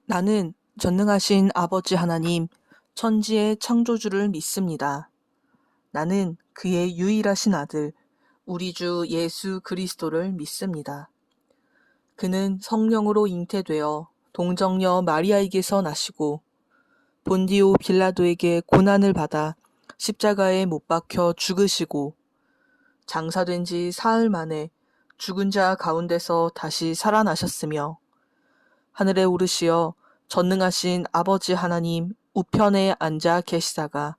나는 전능하신 아버지 하나님, 천지의 창조주를 믿습니다. 나는 그의 유일하신 아들, 우리 주 예수 그리스도를 믿습니다. 그는 성령으로 잉태되어 동정녀 마리아에게서 나시고 본디오 빌라도에게 고난을 받아 십자가에 못 박혀 죽으시고 장사된 지 사흘 만에 죽은 자 가운데서 다시 살아나셨으며 하늘에 오르시어 전능하신 아버지 하나님 우편에 앉아 계시다가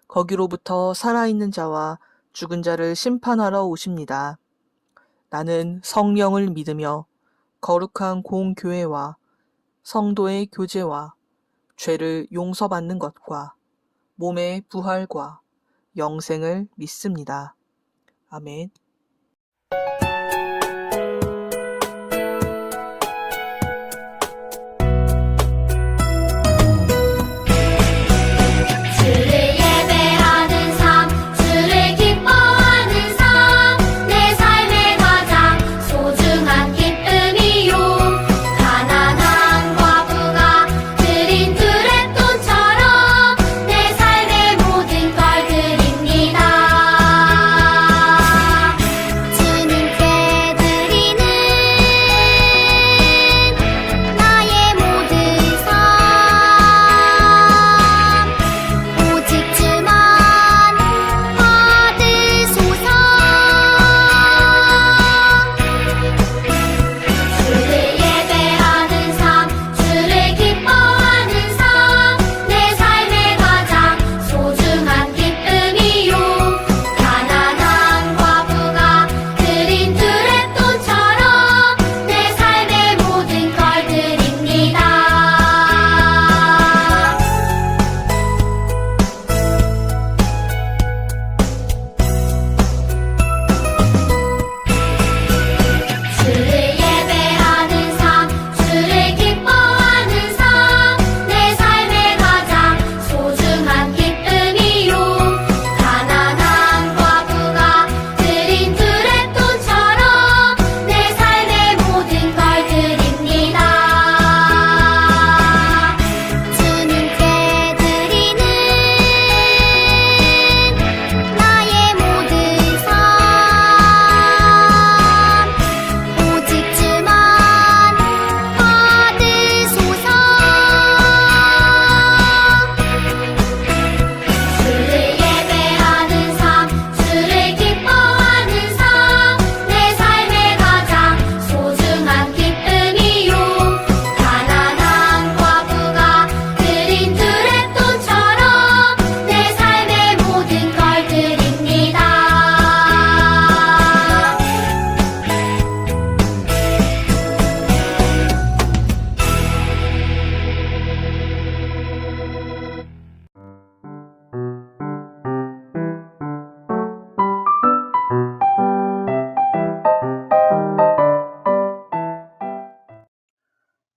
거기로부터 살아있는 자와 죽은 자를 심판하러 오십니다. 나는 성령을 믿으며 거룩한 공교회와 성도의 교제와 죄를 용서받는 것과 몸의 부활과 영생을 믿습니다. 아멘. 주를 예배하는 삶, 주를 기뻐하는 삶, 내 삶의 가장 소중한 기쁨이요. 가난한 과부가 드린 두레돈처럼 내 삶의 모든 걸 드립니다. 주님께 드리는 나의 모든 삶, 오직 주만 받으소서. 주를 예배하는 삶, 주를 기뻐하는 삶, 내 삶의 가장 소중한 기쁨이요. 가난한 과부가 드린 두레돈처럼 내 삶의 모든 걸 드립니다. 주를 예배하는 삶, 주를 기뻐하는 삶, 내 삶의 가장 소중한 기쁨이요. 가난한 과부가 드린 두레돈처럼 내 삶의 모든 걸 드립니다. 주님께 드리는 나의 모든 삶, 오직 주만 받으소서. 주를 예배하는 삶, 주를 기뻐하는 삶, 내 삶의 가장 소중한 기쁨이요. 가난한 과부가 드린 두레돈처럼 내 삶의 모든 걸 드립니다.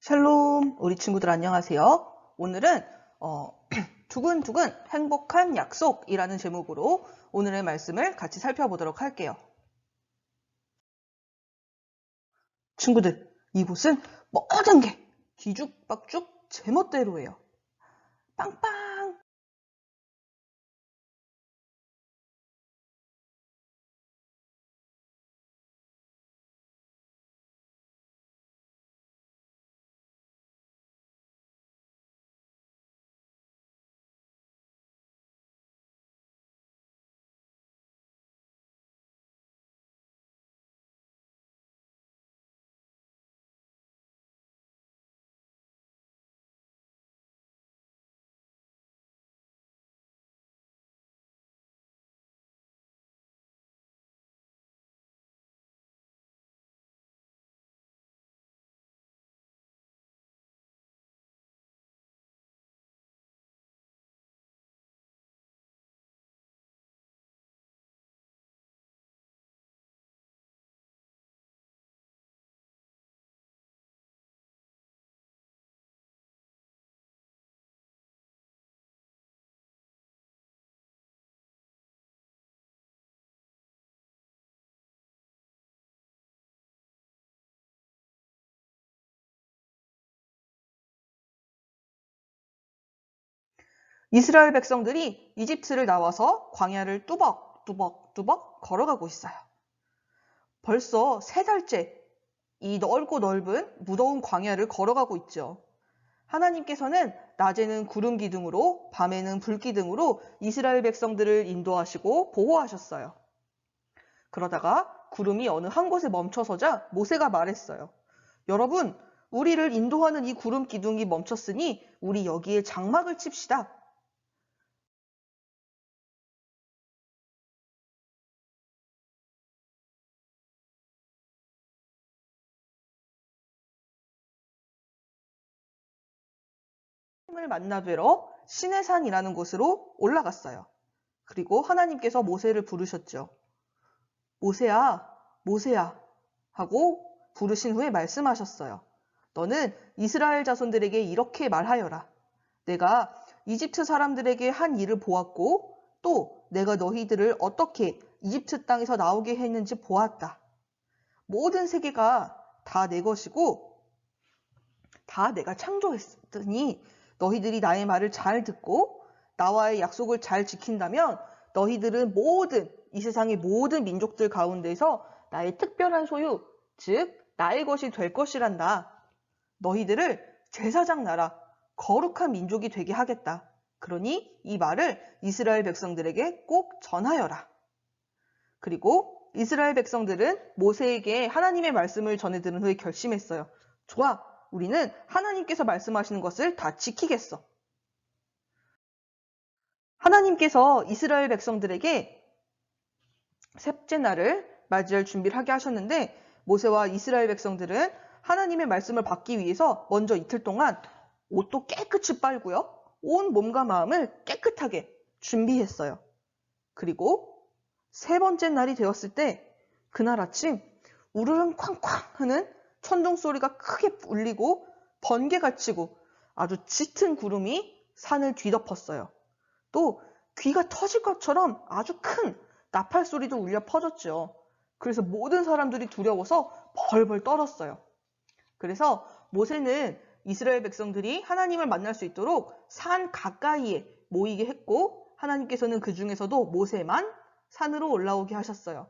샬롬, 우리 친구들 안녕하세요. 오늘은 두근두근 행복한 약속이라는 제목으로 오늘의 말씀을 같이 살펴보도록 할게요. 친구들, 이곳은 모든 게 뒤죽박죽 제멋대로예요. 빵빵! 이스라엘 백성들이 이집트를 나와서 광야를 뚜벅뚜벅 걸어가고 있어요. 벌써 3달째 이 넓고 넓은 무더운 광야를 걸어가고 있죠. 하나님께서는 낮에는 구름 기둥으로 밤에는 불 기둥으로 이스라엘 백성들을 인도하시고 보호하셨어요. 그러다가 구름이 어느 한 곳에 멈춰서자 모세가 말했어요. 여러분, 우리를 인도하는 이 구름 기둥이 멈췄으니 우리 여기에 장막을 칩시다. 하나님을 만나 뵈러 시내산이라는 곳으로 올라갔어요. 그리고 하나님께서 모세를 부르셨죠. 모세야, 모세야 하고 부르신 후에 말씀하셨어요. 너는 이스라엘 자손들에게 이렇게 말하여라. 내가 이집트 사람들에게 한 일을 보았고 또 내가 너희들을 어떻게 이집트 땅에서 나오게 했는지 보았다. 모든 세계가 다 내 것이고 다 내가 창조했으니 너희들이 나의 말을 잘 듣고 나와의 약속을 잘 지킨다면 너희들은 이 세상의 모든 민족들 가운데서 나의 특별한 소유, 즉 나의 것이 될 것이란다. 너희들을 제사장 나라, 거룩한 민족이 되게 하겠다. 그러니 이 말을 이스라엘 백성들에게 꼭 전하여라. 그리고 이스라엘 백성들은 모세에게 하나님의 말씀을 전해 들은 후에 결심했어요. 좋아, 우리는 하나님께서 말씀하시는 것을 다 지키겠어. 하나님께서 이스라엘 백성들에게 셋째 날을 맞이할 준비를 하게 하셨는데 모세와 이스라엘 백성들은 하나님의 말씀을 받기 위해서 먼저 이틀 동안 옷도 깨끗이 빨고요. 온 몸과 마음을 깨끗하게 준비했어요. 그리고 3번째 날이 되었을 때 그날 아침 우르릉 쾅쾅 하는 천둥 소리가 크게 울리고 번개가 치고 아주 짙은 구름이 산을 뒤덮었어요. 또 귀가 터질 것처럼 아주 큰 나팔 소리도 울려 퍼졌죠. 그래서 모든 사람들이 두려워서 벌벌 떨었어요. 그래서 모세는 이스라엘 백성들이 하나님을 만날 수 있도록 산 가까이에 모이게 했고 하나님께서는 그 중에서도 모세만 산으로 올라오게 하셨어요.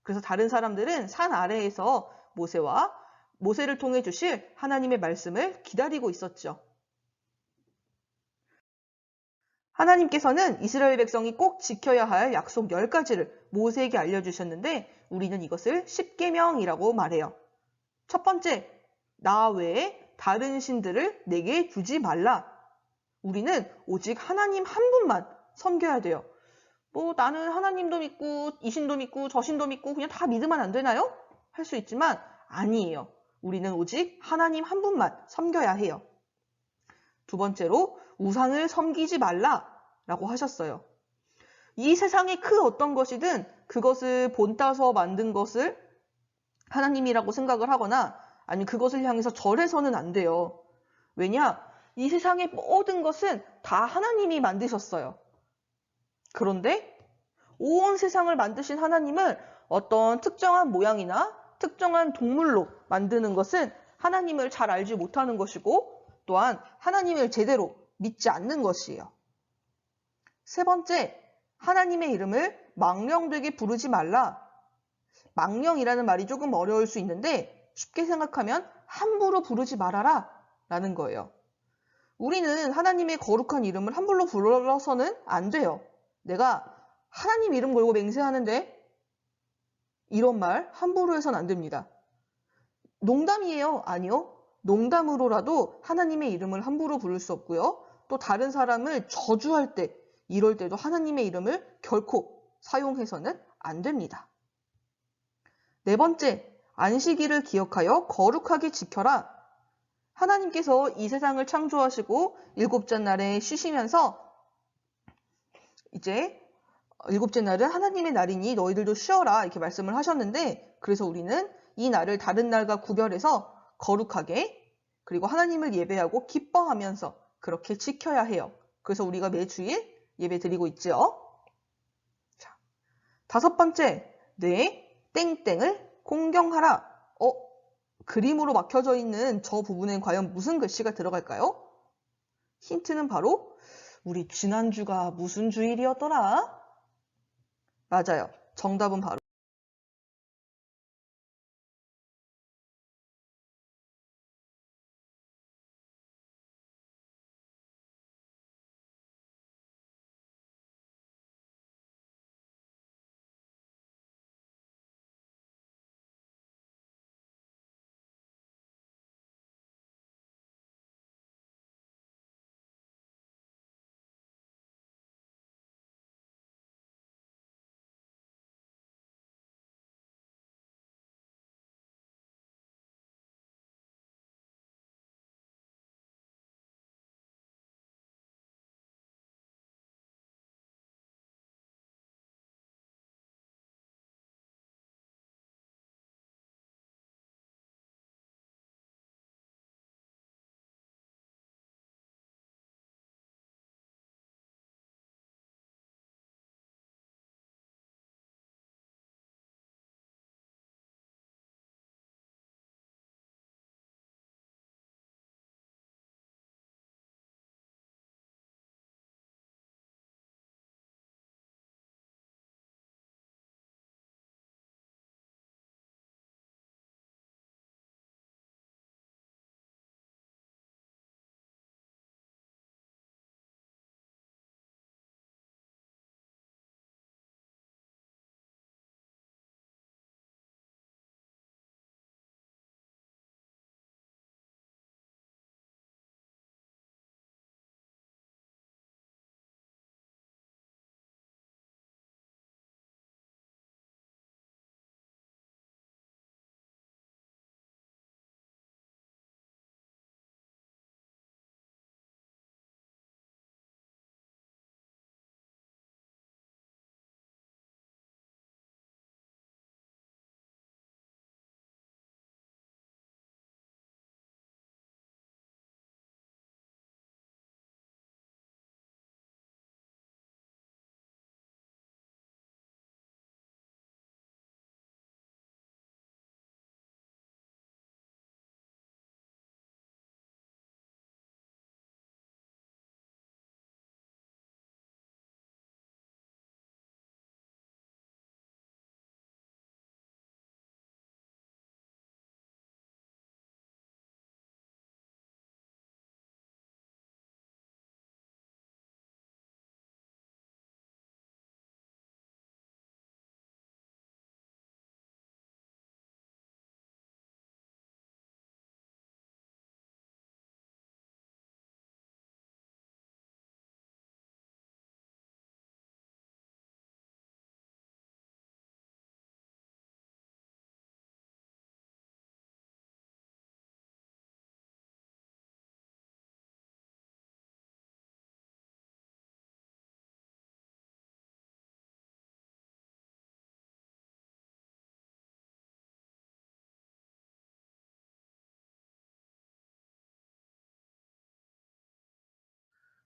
그래서 다른 사람들은 산 아래에서 모세를 통해 주실 하나님의 말씀을 기다리고 있었죠. 하나님께서는 이스라엘 백성이 꼭 지켜야 할 약속 10가지를 모세에게 알려주셨는데 우리는 이것을 십계명이라고 말해요. 첫 번째, 나 외에 다른 신들을 내게 두지 말라. 우리는 오직 하나님 한 분만 섬겨야 돼요. 나는 하나님도 믿고 이 신도 믿고 저 신도 믿고 그냥 다 믿으면 안 되나요? 할 수 있지만 아니에요. 우리는 오직 하나님 한 분만 섬겨야 해요. 두 번째로 우상을 섬기지 말라라고 하셨어요. 이 세상의 그 어떤 것이든 그것을 본따서 만든 것을 하나님이라고 생각을 하거나 아니면 그것을 향해서 절해서는 안 돼요. 왜냐? 이 세상의 모든 것은 다 하나님이 만드셨어요. 그런데 온 세상을 만드신 하나님을 어떤 특정한 모양이나 특정한 동물로 만드는 것은 하나님을 잘 알지 못하는 것이고 또한 하나님을 제대로 믿지 않는 것이에요. 세 번째, 하나님의 이름을 망령되게 부르지 말라. 망령이라는 말이 조금 어려울 수 있는데 쉽게 생각하면 함부로 부르지 말아라 라는 거예요. 우리는 하나님의 거룩한 이름을 함부로 불러서는 안 돼요. 내가 하나님 이름 걸고 맹세하는데 이런 말 함부로 해서는 안 됩니다. 농담이에요? 아니요. 농담으로라도 하나님의 이름을 함부로 부를 수 없고요. 또 다른 사람을 저주할 때 이럴 때도 하나님의 이름을 결코 사용해서는 안 됩니다. 네 번째, 안식일을 기억하여 거룩하게 지켜라. 하나님께서 이 세상을 창조하시고 7째 날에 쉬시면서 이제 7째 날은 하나님의 날이니 너희들도 쉬어라 이렇게 말씀을 하셨는데 그래서 우리는 이 날을 다른 날과 구별해서 거룩하게 그리고 하나님을 예배하고 기뻐하면서 그렇게 지켜야 해요. 그래서 우리가 매주일 예배 드리고 있죠. 자, 5번째, 내 땡땡을 공경하라. 그림으로 막혀져 있는 저 부분엔 과연 무슨 글씨가 들어갈까요? 힌트는 바로 우리 지난주가 무슨 주일이었더라? 맞아요. 정답은 바로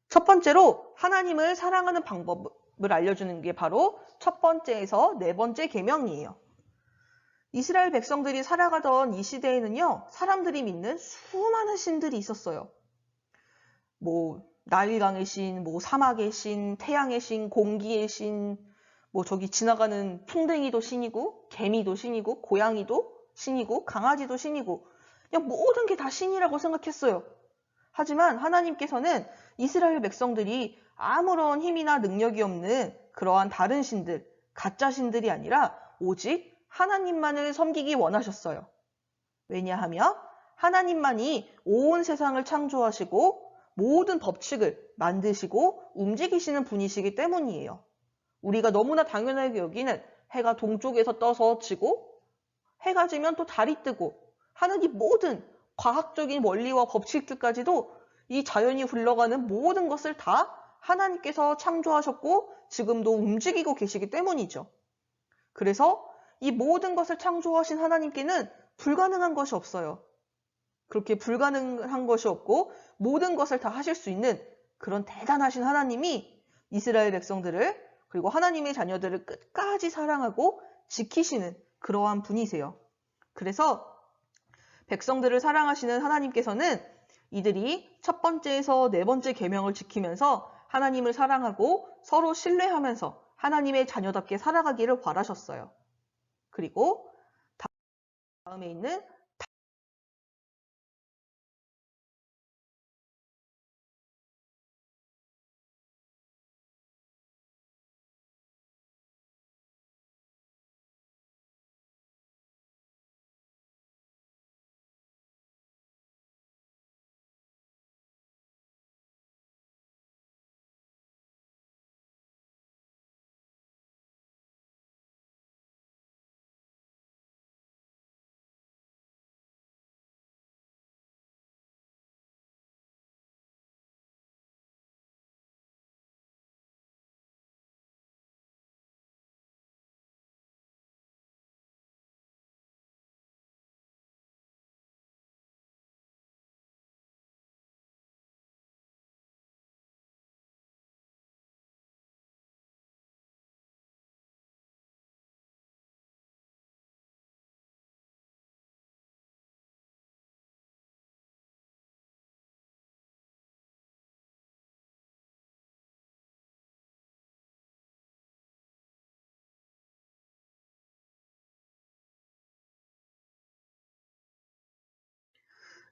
첫 번째로 하나님을 사랑하는 방법을 알려주는 게 바로 첫 번째에서 네 번째 계명이에요. 이스라엘 백성들이 살아가던 이 시대에는요, 사람들이 믿는 수많은 신들이 있었어요. 나일강의 신, 사막의 신, 태양의 신, 공기의 신, 저기 지나가는 풍뎅이도 신이고, 개미도 신이고, 고양이도 신이고, 강아지도 신이고, 그냥 모든 게 다 신이라고 생각했어요. 하지만 하나님께서는 이스라엘 백성들이 아무런 힘이나 능력이 없는 그러한 다른 신들, 가짜 신들이 아니라 오직 하나님만을 섬기기 원하셨어요. 왜냐하면 하나님만이 온 세상을 창조하시고 모든 법칙을 만드시고 움직이시는 분이시기 때문이에요. 우리가 너무나 당연하게 여기는 해가 동쪽에서 떠서 지고 해가 지면 또 달이 뜨고 하는 이 모든 과학적인 원리와 법칙들까지도 이 자연이 흘러가는 모든 것을 다 하나님께서 창조하셨고 지금도 움직이고 계시기 때문이죠. 그래서 이 모든 것을 창조하신 하나님께는 불가능한 것이 없어요. 그렇게 불가능한 것이 없고 모든 것을 다 하실 수 있는 그런 대단하신 하나님이 이스라엘 백성들을 그리고 하나님의 자녀들을 끝까지 사랑하고 지키시는 그러한 분이세요. 그래서 백성들을 사랑하시는 하나님께서는 이들이 첫 번째에서 네 번째 계명을 지키면서 하나님을 사랑하고 서로 신뢰하면서 하나님의 자녀답게 살아가기를 바라셨어요. 그리고 다음에 있는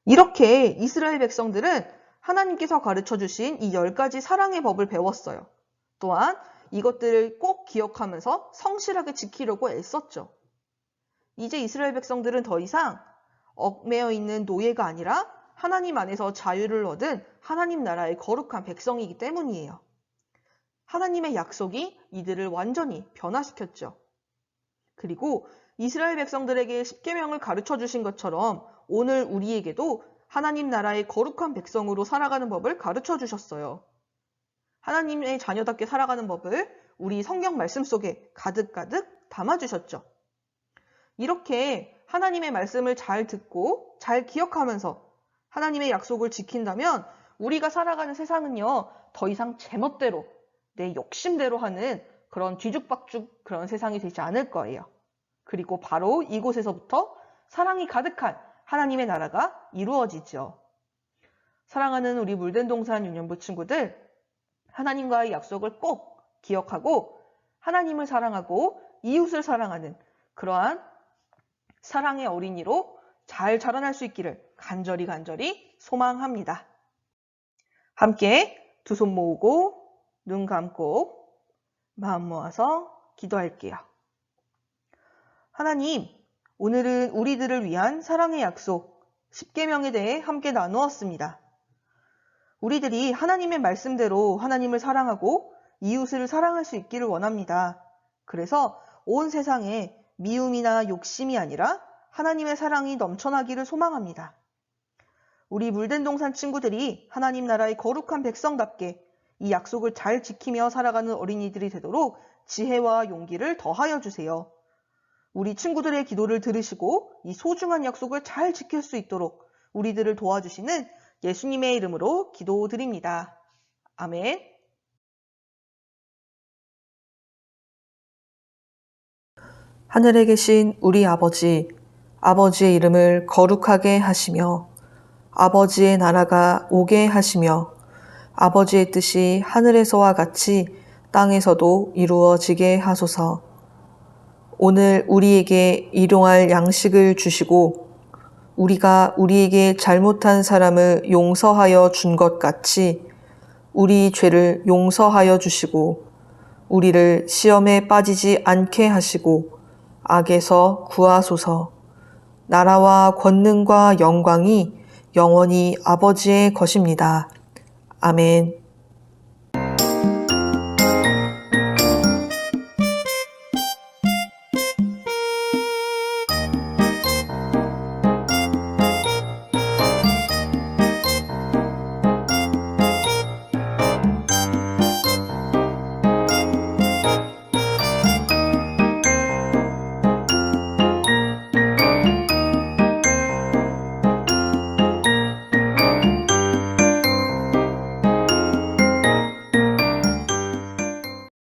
이렇게 이스라엘 백성들은 하나님께서 가르쳐 주신 이 10가지 사랑의 법을 배웠어요. 또한 이것들을 꼭 기억하면서 성실하게 지키려고 애썼죠. 이제 이스라엘 백성들은 더 이상 얽매여 있는 노예가 아니라 하나님 안에서 자유를 얻은 하나님 나라의 거룩한 백성이기 때문이에요. 하나님의 약속이 이들을 완전히 변화시켰죠. 그리고 이스라엘 백성들에게 십계명을 가르쳐 주신 것처럼 오늘 우리에게도 하나님 나라의 거룩한 백성으로 살아가는 법을 가르쳐 주셨어요. 하나님의 자녀답게 살아가는 법을 우리 성경 말씀 속에 가득가득 담아주셨죠. 이렇게 하나님의 말씀을 잘 듣고 잘 기억하면서 하나님의 약속을 지킨다면 우리가 살아가는 세상은요, 더 이상 제멋대로 내 욕심대로 하는 그런 뒤죽박죽 그런 세상이 되지 않을 거예요. 그리고 바로 이곳에서부터 사랑이 가득한 하나님의 나라가 이루어지죠. 사랑하는 우리 물된동산 유년부 친구들, 하나님과의 약속을 꼭 기억하고 하나님을 사랑하고 이웃을 사랑하는 그러한 사랑의 어린이로 잘 자라날 수 있기를 간절히 소망합니다. 함께 두 손 모으고 눈 감고 마음 모아서 기도할게요. 하나님, 오늘은 우리들을 위한 사랑의 약속, 십계명에 대해 함께 나누었습니다. 우리들이 하나님의 말씀대로 하나님을 사랑하고 이웃을 사랑할 수 있기를 원합니다. 그래서 온 세상에 미움이나 욕심이 아니라 하나님의 사랑이 넘쳐나기를 소망합니다. 우리 물된동산 친구들이 하나님 나라의 거룩한 백성답게 이 약속을 잘 지키며 살아가는 어린이들이 되도록 지혜와 용기를 더하여 주세요. 우리 친구들의 기도를 들으시고 이 소중한 약속을 잘 지킬 수 있도록 우리들을 도와주시는 예수님의 이름으로 기도드립니다. 아멘. 하늘에 계신 우리 아버지, 아버지의 이름을 거룩하게 하시며 아버지의 나라가 오게 하시며 아버지의 뜻이 하늘에서와 같이 땅에서도 이루어지게 하소서. 오늘 우리에게 일용할 양식을 주시고 우리가 우리에게 잘못한 사람을 용서하여 준 것 같이 우리 죄를 용서하여 주시고 우리를 시험에 빠지지 않게 하시고 악에서 구하소서. 나라와 권능과 영광이 영원히 아버지의 것입니다. 아멘.